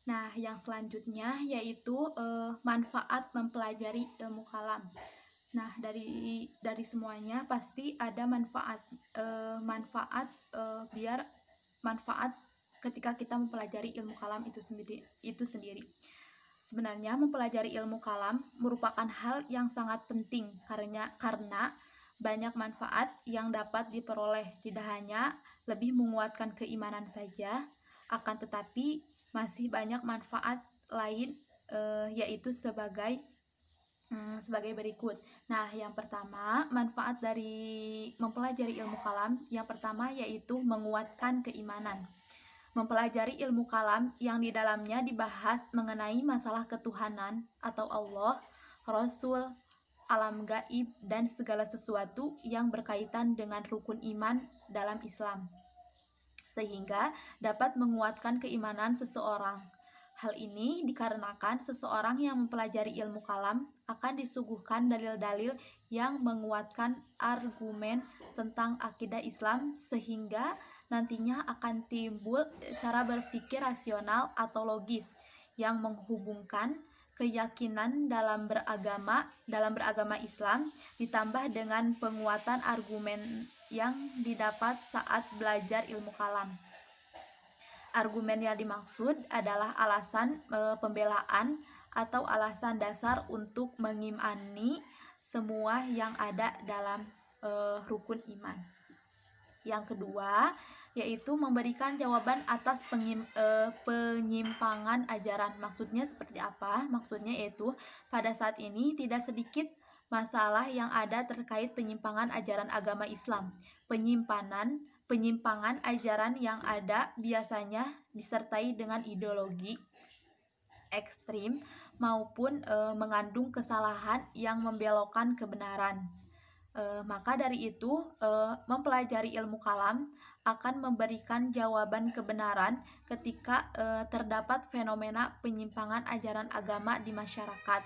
Nah, yang selanjutnya yaitu manfaat mempelajari ilmu kalam. Nah, dari semuanya pasti ada biar manfaat ketika kita mempelajari ilmu kalam itu sendiri. Sebenarnya mempelajari ilmu kalam merupakan hal yang sangat penting karena banyak manfaat yang dapat diperoleh, tidak hanya lebih menguatkan keimanan saja, akan tetapi masih banyak manfaat lain, yaitu sebagai berikut. Nah, yang pertama, manfaat dari mempelajari ilmu kalam yang pertama yaitu menguatkan keimanan. Mempelajari ilmu kalam yang di dalamnya dibahas mengenai masalah ketuhanan atau Allah, Rasul, alam gaib, dan segala sesuatu yang berkaitan dengan rukun iman dalam Islam, sehingga dapat menguatkan keimanan seseorang. Hal ini dikarenakan seseorang yang mempelajari ilmu kalam akan disuguhkan dalil-dalil yang menguatkan argumen tentang akidah Islam, sehingga nantinya akan timbul cara berpikir rasional atau logis yang menghubungkan keyakinan dalam beragama Islam ditambah dengan penguatan argumen yang didapat saat belajar ilmu kalam. Argumen yang dimaksud adalah alasan pembelaan atau alasan dasar untuk mengimani semua yang ada dalam rukun iman. Yang kedua, yaitu memberikan jawaban atas penyimpangan ajaran. Maksudnya seperti apa? Maksudnya yaitu pada saat ini tidak sedikit masalah yang ada terkait penyimpangan ajaran agama Islam. Penyimpangan ajaran yang ada biasanya disertai dengan ideologi ekstrim maupun mengandung kesalahan yang membelokkan kebenaran. Maka dari itu, mempelajari ilmu kalam akan memberikan jawaban kebenaran ketika terdapat fenomena penyimpangan ajaran agama di masyarakat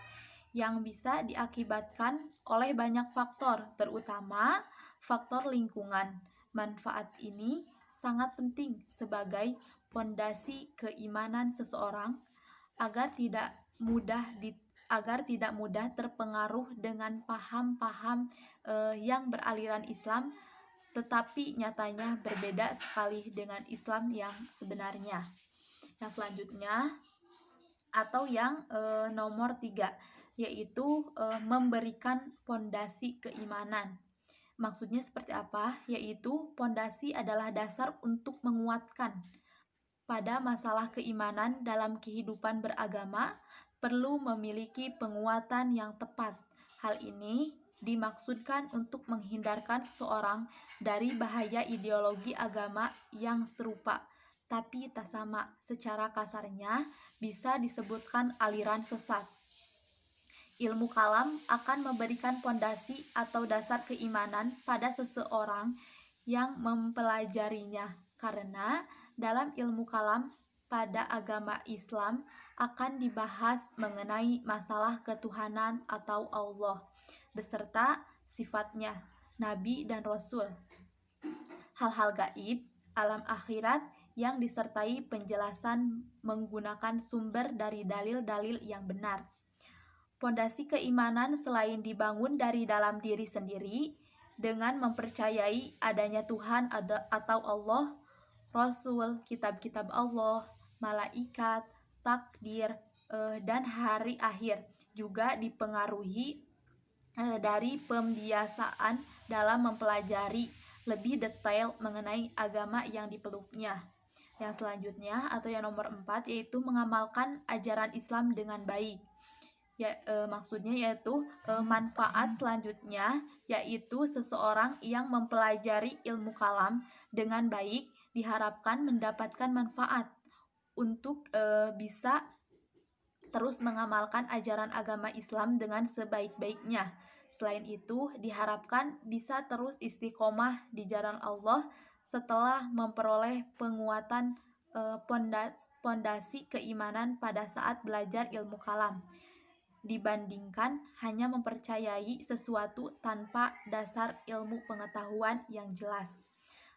yang bisa diakibatkan oleh banyak faktor, terutama faktor lingkungan. Manfaat ini sangat penting sebagai pondasi keimanan seseorang agar tidak mudah terpengaruh dengan paham-paham yang beraliran Islam, tetapi nyatanya berbeda sekali dengan Islam yang sebenarnya. Yang selanjutnya atau yang nomor 3, yaitu memberikan pondasi keimanan. Maksudnya seperti apa? Yaitu pondasi adalah dasar untuk menguatkan pada masalah keimanan dalam kehidupan beragama perlu memiliki penguatan yang tepat. Hal ini dimaksudkan untuk menghindarkan seseorang dari bahaya ideologi agama yang serupa tapi tak sama. Secara kasarnya bisa disebutkan aliran sesat. Ilmu kalam akan memberikan pondasi atau dasar keimanan pada seseorang yang mempelajarinya, karena dalam ilmu kalam pada agama Islam akan dibahas mengenai masalah ketuhanan atau Allah beserta sifatnya, nabi dan rasul, hal-hal gaib, alam akhirat yang disertai penjelasan menggunakan sumber dari dalil-dalil yang benar. Pondasi keimanan selain dibangun dari dalam diri sendiri dengan mempercayai adanya Tuhan atau Allah, Rasul, kitab-kitab Allah, malaikat, takdir, dan hari akhir, juga dipengaruhi dari pembiasaan dalam mempelajari lebih detail mengenai agama yang dipeluknya. Yang selanjutnya atau yang nomor 4 yaitu mengamalkan ajaran Islam dengan baik. Maksudnya yaitu manfaat selanjutnya yaitu seseorang yang mempelajari ilmu kalam dengan baik diharapkan mendapatkan manfaat untuk bisa terus mengamalkan ajaran agama Islam dengan sebaik-baiknya. Selain itu, diharapkan bisa terus istiqomah di jalan Allah setelah memperoleh penguatan pondasi keimanan pada saat belajar ilmu kalam, dibandingkan hanya mempercayai sesuatu tanpa dasar ilmu pengetahuan yang jelas.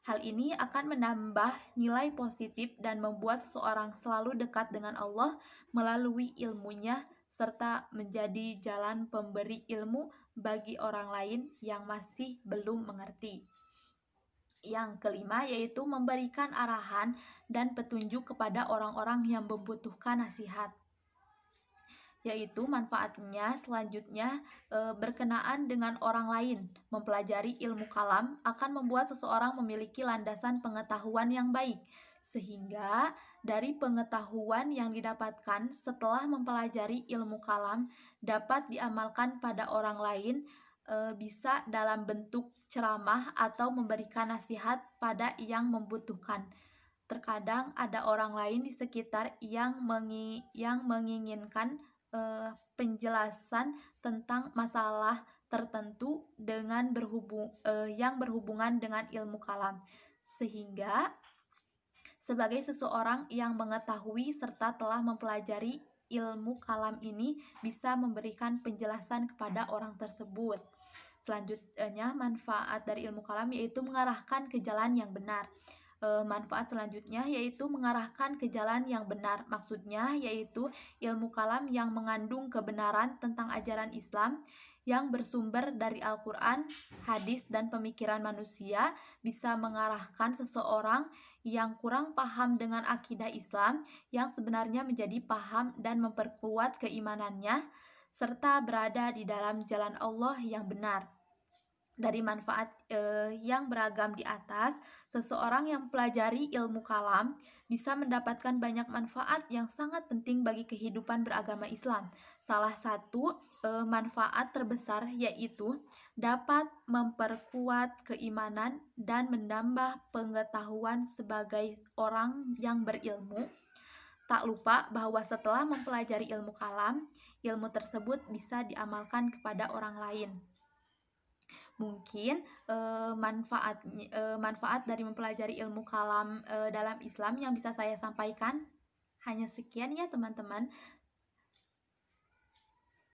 Hal ini akan menambah nilai positif dan membuat seseorang selalu dekat dengan Allah melalui ilmunya, serta menjadi jalan pemberi ilmu bagi orang lain yang masih belum mengerti. Yang kelima yaitu memberikan arahan dan petunjuk kepada orang-orang yang membutuhkan nasihat. Yaitu manfaatnya selanjutnya berkenaan dengan orang lain. Mempelajari ilmu kalam akan membuat seseorang memiliki landasan pengetahuan yang baik, sehingga dari pengetahuan yang didapatkan setelah mempelajari ilmu kalam dapat diamalkan pada orang lain, bisa dalam bentuk ceramah atau memberikan nasihat pada yang membutuhkan. Terkadang ada orang lain di sekitar yang menginginkan penjelasan tentang masalah tertentu yang berhubungan dengan ilmu kalam, sehingga sebagai seseorang yang mengetahui serta telah mempelajari ilmu kalam ini bisa memberikan penjelasan kepada orang tersebut. Selanjutnya, manfaat dari ilmu kalam yaitu mengarahkan ke jalan yang benar. Manfaat selanjutnya yaitu mengarahkan ke jalan yang benar. Maksudnya yaitu ilmu kalam yang mengandung kebenaran tentang ajaran Islam yang bersumber dari Al-Quran, hadis, dan pemikiran manusia bisa mengarahkan seseorang yang kurang paham dengan akidah Islam yang sebenarnya menjadi paham dan memperkuat keimanannya serta berada di dalam jalan Allah yang benar. Dari manfaat yang beragam di atas, seseorang yang mempelajari ilmu kalam bisa mendapatkan banyak manfaat yang sangat penting bagi kehidupan beragama Islam. Salah satu manfaat terbesar yaitu dapat memperkuat keimanan dan menambah pengetahuan sebagai orang yang berilmu. Tak lupa bahwa setelah mempelajari ilmu kalam, ilmu tersebut bisa diamalkan kepada orang lain. Mungkin manfaat dari mempelajari ilmu kalam dalam Islam yang bisa saya sampaikan hanya sekian ya teman-teman.